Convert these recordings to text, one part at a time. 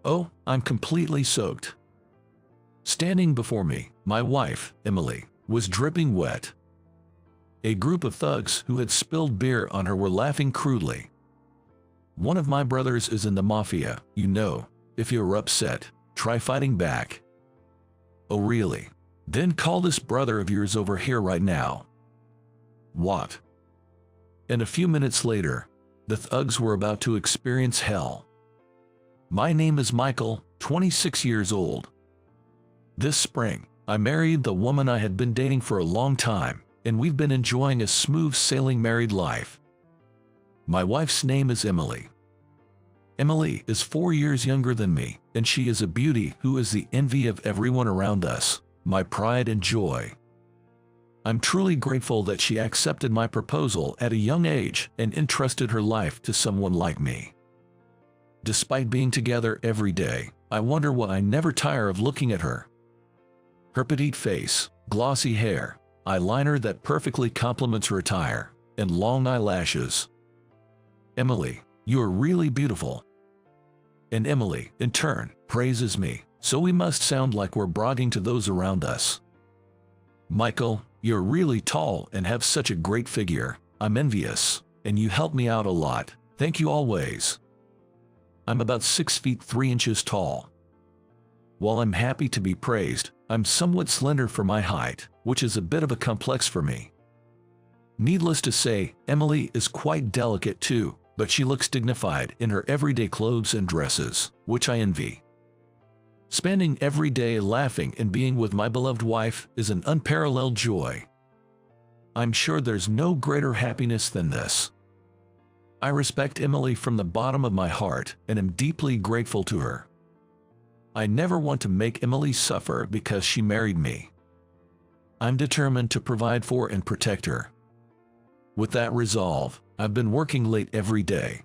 Oh, I'm completely soaked. Standing before me, my wife, Emily, was dripping wet. A group of thugs who had spilled beer on her were laughing crudely. One of my brothers is in the mafia, you know. If you're upset, try fighting back. Oh really? Then call this brother of yours over here right now. What? And a few minutes later, the thugs were about to experience hell. My name is Michael, 26 years old. This spring, I married the woman I had been dating for a long time, and we've been enjoying a smooth sailing married life. My wife's name is Emily. Emily is 4 years younger than me, and she is a beauty who is the envy of everyone around us, my pride and joy. I'm truly grateful that she accepted my proposal at a young age and entrusted her life to someone like me. Despite being together every day, I wonder why I never tire of looking at her. Her petite face, glossy hair, eyeliner that perfectly complements her attire, and long eyelashes. Emily, you're really beautiful. And Emily, in turn, praises me, so we must sound like we're bragging to those around us. Michael, you're really tall and have such a great figure. I'm envious, and you help me out a lot. Thank you always. I'm about 6 feet 3 inches tall. While I'm happy to be praised, I'm somewhat slender for my height, which is a bit of a complex for me. Needless to say, Emily is quite delicate too, but she looks dignified in her everyday clothes and dresses, which I envy. Spending every day laughing and being with my beloved wife is an unparalleled joy. I'm sure there's no greater happiness than this. I respect Emily from the bottom of my heart and am deeply grateful to her. I never want to make Emily suffer because she married me. I'm determined to provide for and protect her. With that resolve, I've been working late every day.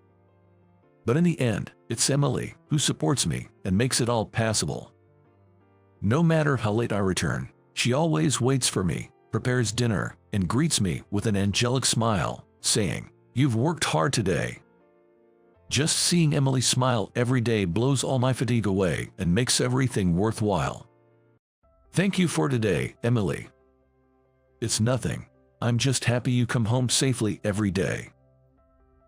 But in the end, it's Emily who supports me and makes it all passable. No matter how late I return, she always waits for me, prepares dinner, and greets me with an angelic smile, saying, "You've worked hard today." Just seeing Emily smile every day blows all my fatigue away and makes everything worthwhile. Thank you for today, Emily. It's nothing. I'm just happy you come home safely every day.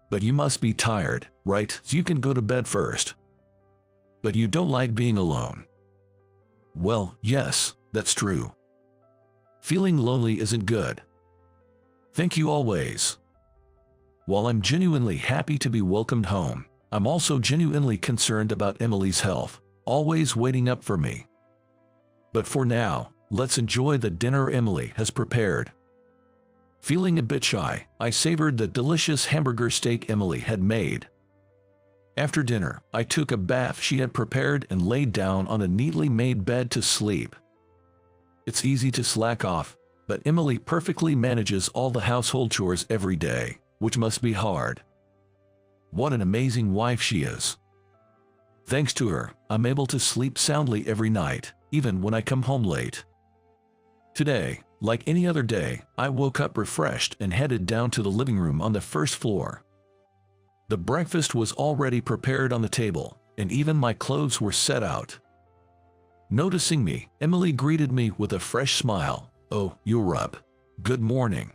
But you must be tired, right? So you can go to bed first. But you don't like being alone. Well, yes, that's true. Feeling lonely isn't good. Thank you always. While I'm genuinely happy to be welcomed home, I'm also genuinely concerned about Emily's health, always waiting up for me. But for now, let's enjoy the dinner Emily has prepared. Feeling a bit shy, I savored the delicious hamburger steak Emily had made. After dinner, I took a bath she had prepared and laid down on a neatly made bed to sleep. It's easy to slack off, but Emily perfectly manages all the household chores every day, which must be hard. What an amazing wife she is. Thanks to her, I'm able to sleep soundly every night, even when I come home late. Today, like any other day, I woke up refreshed and headed down to the living room on the first floor. The breakfast was already prepared on the table, and even my clothes were set out. Noticing me, Emily greeted me with a fresh smile. "Oh, you're up. Good morning."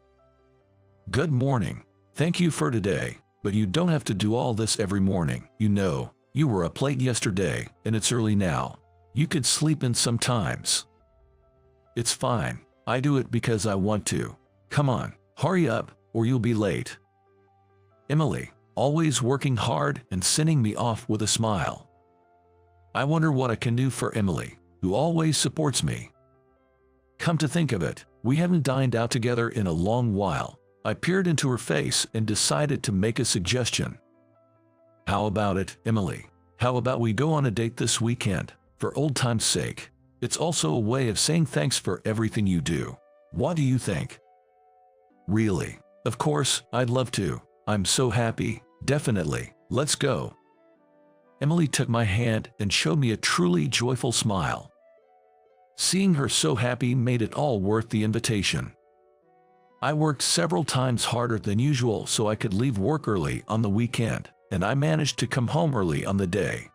"Good morning. Thank you for today, but you don't have to do all this every morning. You know, you were up late yesterday, and it's early now. You could sleep in sometimes." "It's fine. I do it because I want to. Come on, hurry up, or you'll be late." Emily, always working hard and sending me off with a smile. I wonder what I can do for Emily, who always supports me. Come to think of it, we haven't dined out together in a long while. I peered into her face and decided to make a suggestion. "How about it, Emily? How about we go on a date this weekend, for old time's sake? It's also a way of saying thanks for everything you do. What do you think?" "Really? Of course, I'd love to. I'm so happy. Definitely. Let's go." Emily took my hand and showed me a truly joyful smile. Seeing her so happy made it all worth the invitation. I worked several times harder than usual so I could leave work early on the weekend, and I managed to come home early on the day.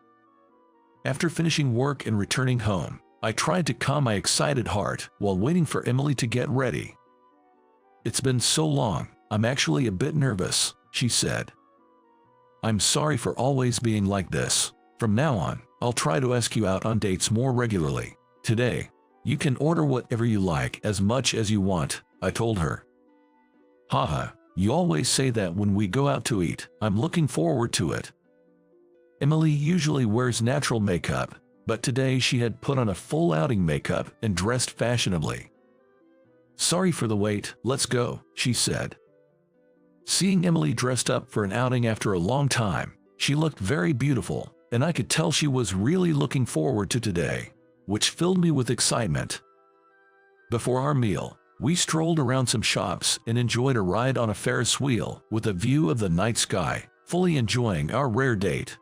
After finishing work and returning home, I tried to calm my excited heart while waiting for Emily to get ready. "It's been so long, I'm actually a bit nervous," she said. "I'm sorry for always being like this. From now on, I'll try to ask you out on dates more regularly. Today, you can order whatever you like as much as you want," I told her. "Haha, you always say that when we go out to eat. I'm looking forward to it." Emily usually wears natural makeup, but today she had put on a full outing makeup and dressed fashionably. "Sorry for the wait, let's go," she said. Seeing Emily dressed up for an outing after a long time, she looked very beautiful, and I could tell she was really looking forward to today, which filled me with excitement. Before our meal, we strolled around some shops and enjoyed a ride on a Ferris wheel with a view of the night sky, fully enjoying our rare date.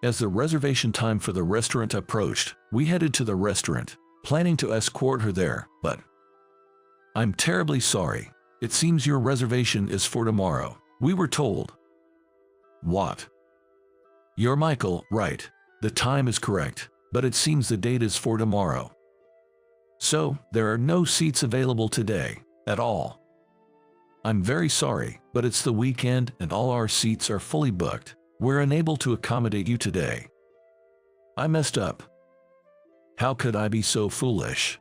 As the reservation time for the restaurant approached, we headed to the restaurant, planning to escort her there, but "I'm terribly sorry. It seems your reservation is for tomorrow," we were told. "What? You're Michael, right? The time is correct, but it seems the date is for tomorrow. So, there are no seats available today, at all. I'm very sorry, but it's the weekend and all our seats are fully booked. We're unable to accommodate you today." I messed up. How could I be so foolish?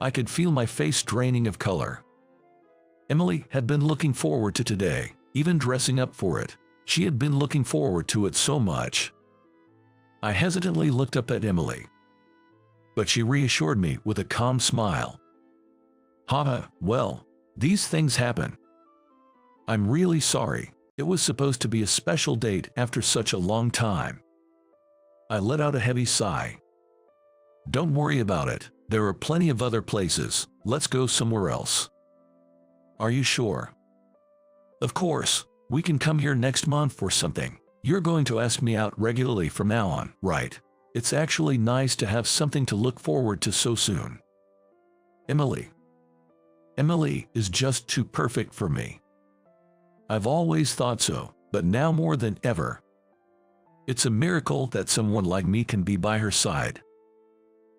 I could feel my face draining of color. Emily had been looking forward to today, even dressing up for it. She had been looking forward to it so much. I hesitantly looked up at Emily, but she reassured me with a calm smile. "Haha, well, these things happen. I'm really sorry. It was supposed to be a special date after such a long time." I let out a heavy sigh. "Don't worry about it. There are plenty of other places. Let's go somewhere else." "Are you sure?" "Of course. We can come here next month or something. You're going to ask me out regularly from now on, right? It's actually nice to have something to look forward to so soon." Emily is just too perfect for me. I've always thought so, but now more than ever. It's a miracle that someone like me can be by her side.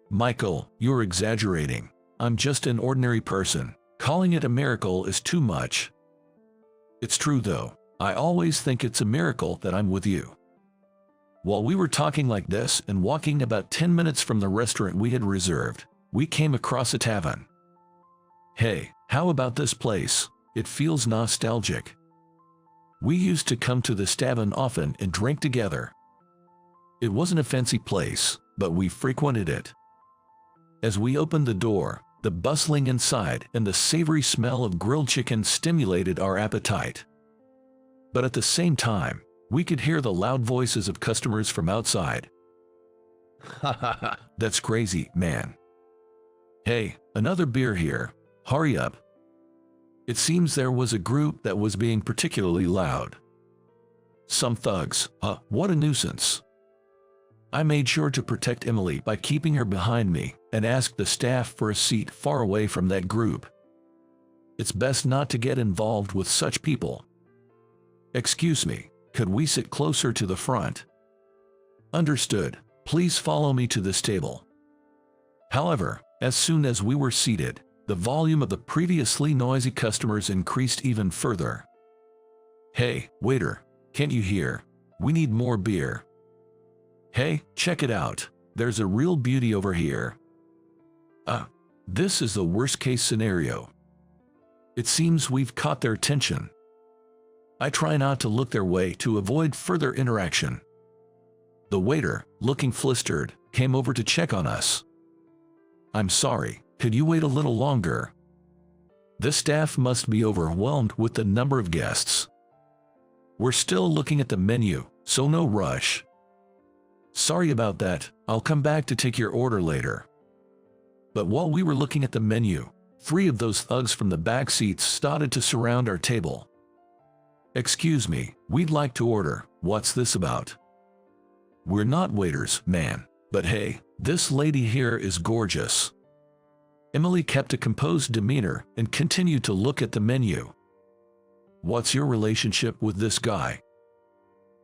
"Michael, you're exaggerating. I'm just an ordinary person. Calling it a miracle is too much." "It's true though. I always think it's a miracle that I'm with you." While we were talking like this and walking about 10 minutes from the restaurant we had reserved, we came across a tavern. "Hey, how about this place? It feels nostalgic. We used to come to this tavern often and drink together." It wasn't a fancy place, but we frequented it. As we opened the door, the bustling inside and the savory smell of grilled chicken stimulated our appetite. But at the same time, we could hear the loud voices of customers from outside. "Ha ha ha, that's crazy, man. Hey, another beer here. Hurry up." It seems there was a group that was being particularly loud. Some thugs. What a nuisance. I made sure to protect Emily by keeping her behind me and asked the staff for a seat far away from that group. It's best not to get involved with such people. "Excuse me, could we sit closer to the front?" "Understood. Please follow me to this table." However, as soon as we were seated, the volume of the previously noisy customers increased even further. "Hey, waiter, can't you hear? We need more beer." "Hey, check it out. There's a real beauty over here." This is the worst-case scenario. It seems we've caught their attention. I try not to look their way to avoid further interaction. The waiter, looking flustered, came over to check on us. "I'm sorry, could you wait a little longer?" The staff must be overwhelmed with the number of guests. "We're still looking at the menu, so no rush." "Sorry about that, I'll come back to take your order later." But while we were looking at the menu, 3 of those thugs from the back seats started to surround our table. "Excuse me, we'd like to order. What's this about?" "We're not waiters, man, but hey, this lady here is gorgeous." Emily kept a composed demeanor and continued to look at the menu. "What's your relationship with this guy?"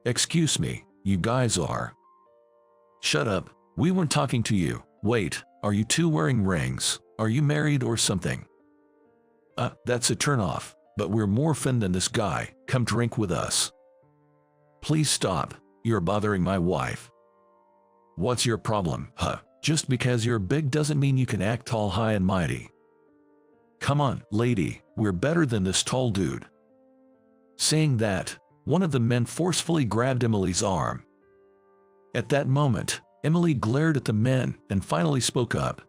"Excuse me, you guys are..." Shut up. We weren't talking to you. Wait, are you two wearing rings? Are you married or something? That's a turnoff. But we're more fun than this guy. Come drink with us. Please stop. You're bothering my wife. What's your problem, huh? Just because you're big doesn't mean you can act tall, high and mighty. Come on, lady, we're better than this tall dude. Saying that, one of the men forcefully grabbed Emily's arm. At that moment, Emily glared at the men and finally spoke up.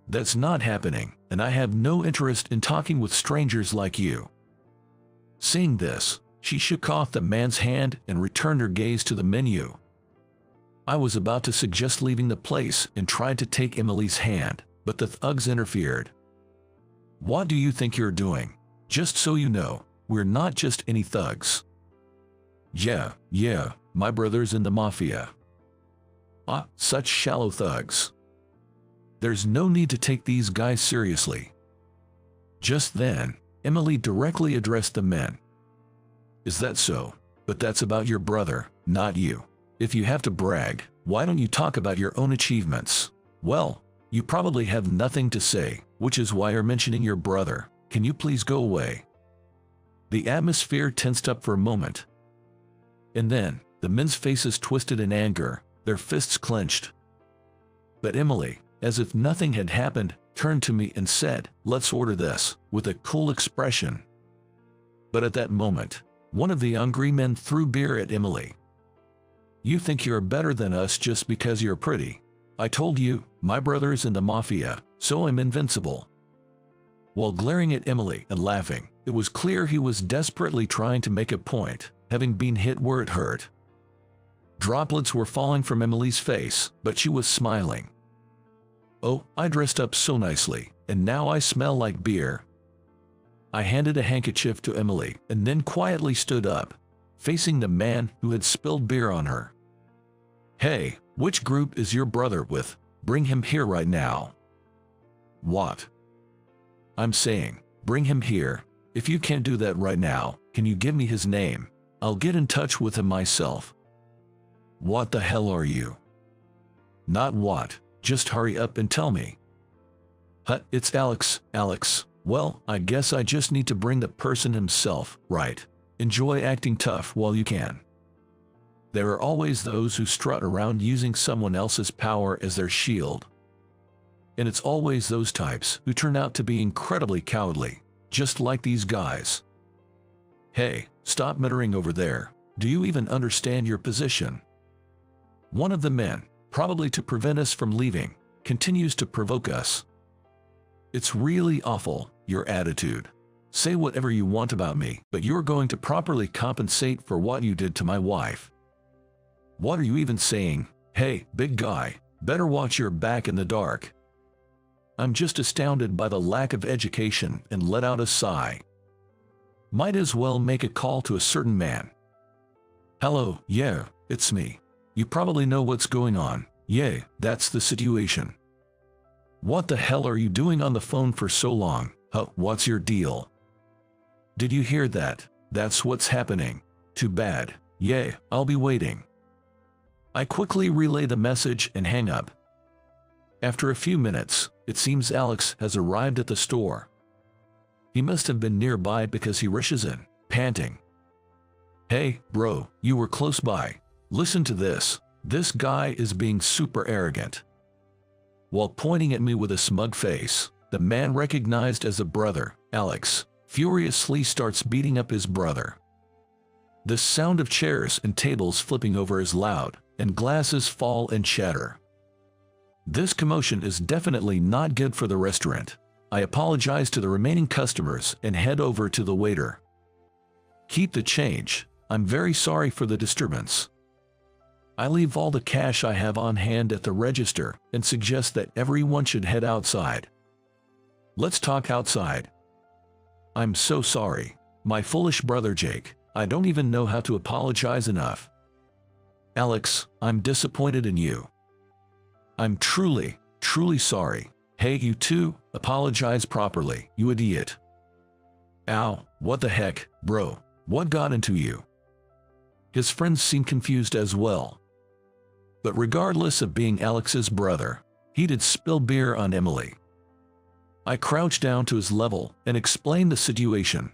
That's not happening, and I have no interest in talking with strangers like you. Seeing this, she shook off the man's hand and returned her gaze to the menu. I was about to suggest leaving the place and tried to take Emily's hand, but the thugs interfered. What do you think you're doing? Just so you know, we're not just any thugs. Yeah, my brother's in the mafia. Such shallow thugs. There's no need to take these guys seriously. Just then, Emily directly addressed the men. Is that so? But that's about your brother, not you. If you have to brag, why don't you talk about your own achievements? Well, you probably have nothing to say, which is why you're mentioning your brother. Can you please go away? The atmosphere tensed up for a moment. And then, the men's faces twisted in anger, their fists clenched. But Emily, as if nothing had happened, turned to me and said, "Let's order this," with a cool expression. But at that moment, one of the angry men threw beer at Emily. You think you're better than us just because you're pretty. I told you, my brother's in the mafia, so I'm invincible. While glaring at Emily and laughing, it was clear he was desperately trying to make a point, having been hit where it hurt. Droplets were falling from Emily's face, but she was smiling. Oh, I dressed up so nicely, and now I smell like beer. I handed a handkerchief to Emily and then quietly stood up, facing the man who had spilled beer on her. Hey, which group is your brother with? Bring him here right now. What? I'm saying, bring him here. If you can't do that right now, can you give me his name? I'll get in touch with him myself. What the hell are you? Not what, just hurry up and tell me. It's Alex. Well, I guess I just need to bring the person himself, right? Enjoy acting tough while you can. There are always those who strut around using someone else's power as their shield. And it's always those types who turn out to be incredibly cowardly, just like these guys. Hey, stop muttering over there. Do you even understand your position? One of the men, probably to prevent us from leaving, continues to provoke us. It's really awful, your attitude. Say whatever you want about me, but you're going to properly compensate for what you did to my wife. What are you even saying? Hey, big guy, better watch your back in the dark. I'm just astounded by the lack of education and let out a sigh. Might as well make a call to a certain man. Hello, yeah, it's me. You probably know what's going on. Yeah, that's the situation. What the hell are you doing on the phone for so long? What's your deal? Did you hear that? That's what's happening. Too bad. Yeah, I'll be waiting. I quickly relay the message and hang up. After a few minutes, it seems Alex has arrived at the store. He must have been nearby because he rushes in, panting. Hey, bro, you were close by. Listen to this. This guy is being super arrogant. While pointing at me with a smug face, the man recognized as a brother, Alex, furiously starts beating up his brother. The sound of chairs and tables flipping over is loud, and glasses fall and shatter. This commotion is definitely not good for the restaurant. I apologize to the remaining customers and head over to the waiter. Keep the change. I'm very sorry for the disturbance. I leave all the cash I have on hand at the register and suggest that everyone should head outside. Let's talk outside. I'm so sorry. My foolish brother Jake. I don't even know how to apologize enough. Alex, I'm disappointed in you. I'm truly sorry. Hey, you two, apologize properly, you idiot. Ow, what the heck, bro? What got into you? His friends seem confused as well. But regardless of being Alex's brother, he'd spill beer on Emily. I crouched down to his level and explained the situation.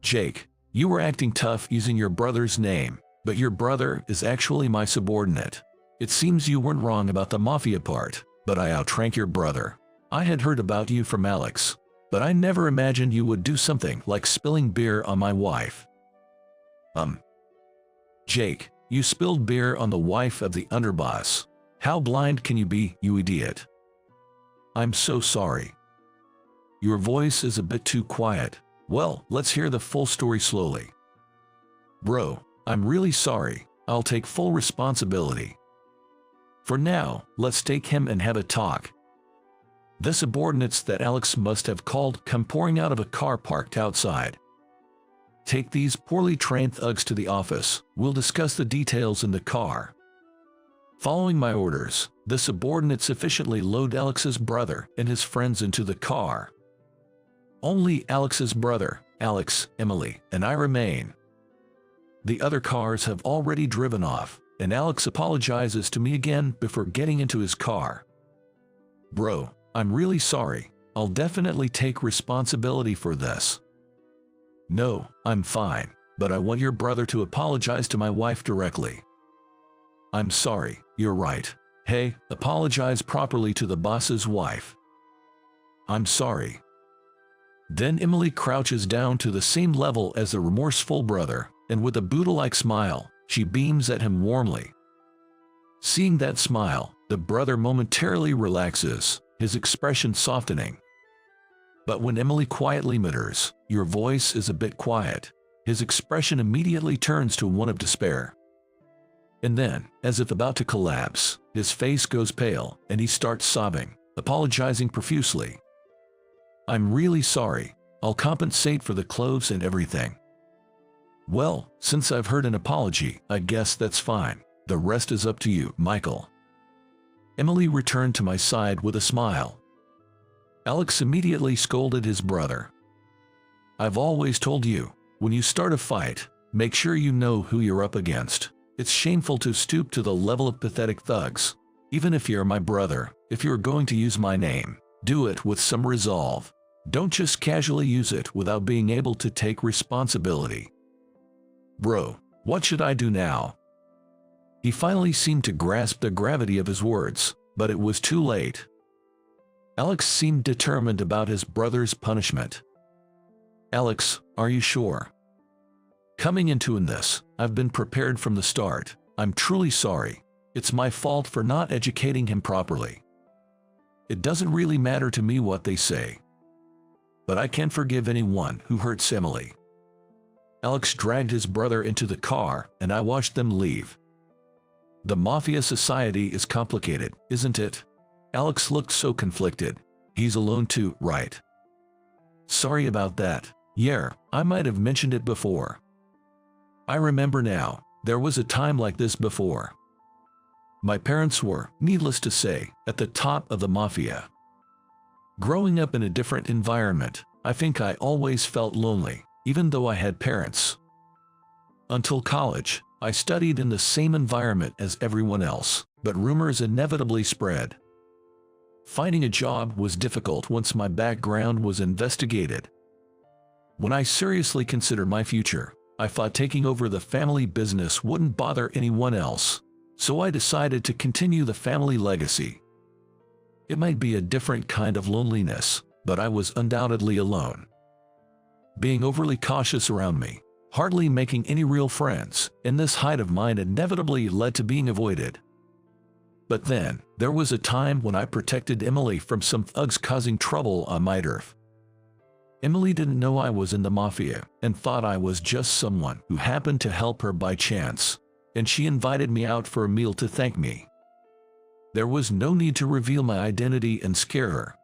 Jake, you were acting tough using your brother's name, but your brother is actually my subordinate. It seems you weren't wrong about the mafia part, but I outrank your brother. I had heard about you from Alex, but I never imagined you would do something like spilling beer on my wife. Jake, you spilled beer on the wife of the underboss. How blind can you be, you idiot? I'm so sorry. Your voice is a bit too quiet. Well, let's hear the full story slowly. Bro, I'm really sorry. I'll take full responsibility. For now, let's take him and have a talk. The subordinates that Alex must have called come pouring out of a car parked outside. Take these poorly trained thugs to the office. We'll discuss the details in the car. Following my orders, the subordinates efficiently load Alex's brother and his friends into the car. Only Alex's brother, Alex, Emily, and I remain. The other cars have already driven off, and Alex apologizes to me again before getting into his car. Bro, I'm really sorry. I'll definitely take responsibility for this. No, I'm fine, but I want your brother to apologize to my wife directly. I'm sorry, you're right. Hey, apologize properly to the boss's wife. I'm sorry. Then Emily crouches down to the same level as the remorseful brother, and with a Buddha-like smile, she beams at him warmly. Seeing that smile, the brother momentarily relaxes, his expression softening. But when Emily quietly mutters, "Your voice is a bit quiet," his expression immediately turns to one of despair. And then, as if about to collapse, his face goes pale and he starts sobbing, apologizing profusely. I'm really sorry. I'll compensate for the clothes and everything. Well, since I've heard an apology, I guess that's fine. The rest is up to you, Michael. Emily returned to my side with a smile. Alex immediately scolded his brother. I've always told you, when you start a fight, make sure you know who you're up against. It's shameful to stoop to the level of pathetic thugs. Even if you're my brother, if you're going to use my name, do it with some resolve. Don't just casually use it without being able to take responsibility. Bro, what should I do now? He finally seemed to grasp the gravity of his words, but it was too late. Alex seemed determined about his brother's punishment. Alex, are you sure? Coming into this, I've been prepared from the start. I'm truly sorry. It's my fault for not educating him properly. It doesn't really matter to me what they say. But I can't forgive anyone who hurts Emily. Alex dragged his brother into the car, and I watched them leave. The mafia society is complicated, isn't it? Alex looked so conflicted. He's alone too, right? Sorry about that. Yeah, I might have mentioned it before. I remember now. There was a time like this before. My parents were, needless to say, at the top of the mafia. Growing up in a different environment, I think I always felt lonely, even though I had parents. Until college, I studied in the same environment as everyone else, but rumors inevitably spread. Finding a job was difficult once my background was investigated. When I seriously considered my future, I thought taking over the family business wouldn't bother anyone else, so I decided to continue the family legacy. It might be a different kind of loneliness, but I was undoubtedly alone. Being overly cautious around me, hardly making any real friends, and this height of mine inevitably led to being avoided. But then, there was a time when I protected Emily from some thugs causing trouble on my turf. Emily didn't know I was in the mafia and thought I was just someone who happened to help her by chance, and she invited me out for a meal to thank me. There was no need to reveal my identity and scare her.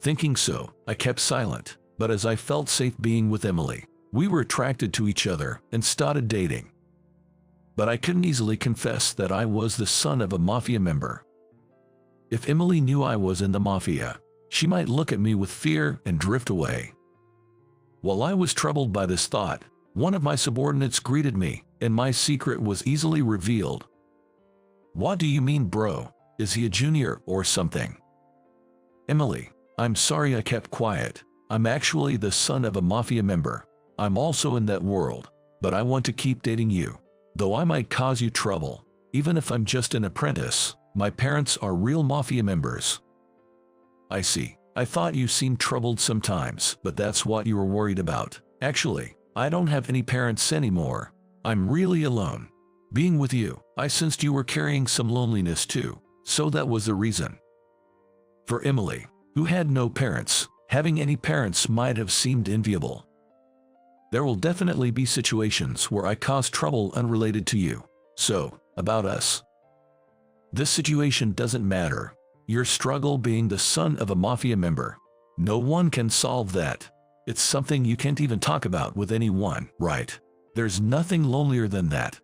Thinking so, I kept silent, but as I felt safe being with Emily, we were attracted to each other and started dating. But I couldn't easily confess that I was the son of a mafia member. If Emily knew I was in the mafia, she might look at me with fear and drift away. While I was troubled by this thought, one of my subordinates greeted me, and my secret was easily revealed. What do you mean, bro? Is he a junior or something? Emily, I'm sorry I kept quiet. I'm actually the son of a mafia member. I'm also in that world, but I want to keep dating you. Though I might cause you trouble, even if I'm just an apprentice, my parents are real mafia members. I see. I thought you seemed troubled sometimes, but that's what you were worried about. Actually, I don't have any parents anymore. I'm really alone. Being with you, I sensed you were carrying some loneliness too, so that was the reason. For Emily, who had no parents, having any parents might have seemed enviable. There will definitely be situations where I cause trouble unrelated to you. So, about us. This situation doesn't matter. Your struggle being the son of a mafia member. No one can solve that. It's something you can't even talk about with anyone, right? There's nothing lonelier than that.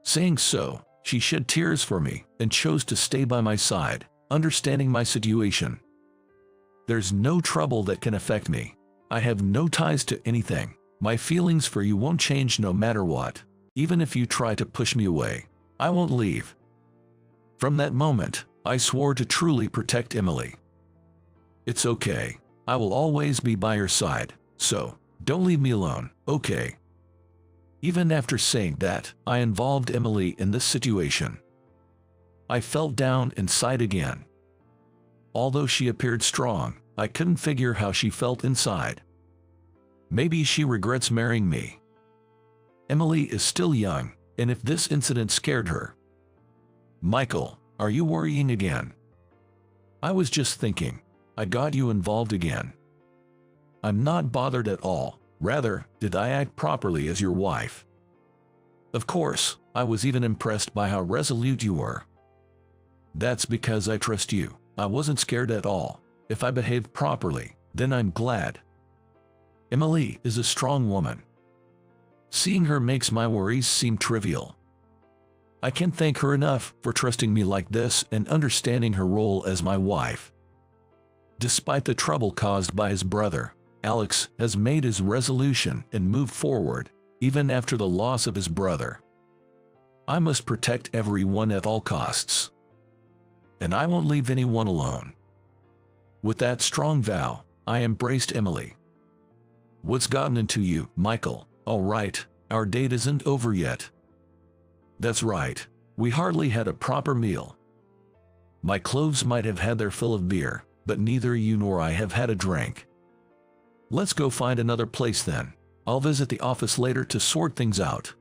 Saying so, she shed tears for me and chose to stay by my side, understanding my situation. There's no trouble that can affect me. I have no ties to anything. My feelings for you won't change no matter what. Even if you try to push me away, I won't leave. From that moment, I swore to truly protect Emily. It's okay. I will always be by your side, so don't leave me alone, okay? Even after saying that, I involved Emily in this situation. I felt down inside again. Although she appeared strong, I couldn't figure how she felt inside. Maybe she regrets marrying me. Emily is still young, and if this incident scared her. Michael, are you worrying again? I was just thinking. I got you involved again. I'm not bothered at all. Rather, did I act properly as your wife? Of course, I was even impressed by how resolute you were. That's because I trust you. I wasn't scared at all. If I behaved properly, then I'm glad. Emily is a strong woman. Seeing her makes my worries seem trivial. I can't thank her enough for trusting me like this and understanding her role as my wife. Despite the trouble caused by his brother, Alex has made his resolution and moved forward, even after the loss of his brother. I must protect everyone at all costs. And I won't leave anyone alone. With that strong vow, I embraced Emily. What's gotten into you, Michael? All right, our date isn't over yet. That's right, we hardly had a proper meal. My clothes might have had their fill of beer, but neither you nor I have had a drink. Let's go find another place then. I'll visit the office later to sort things out.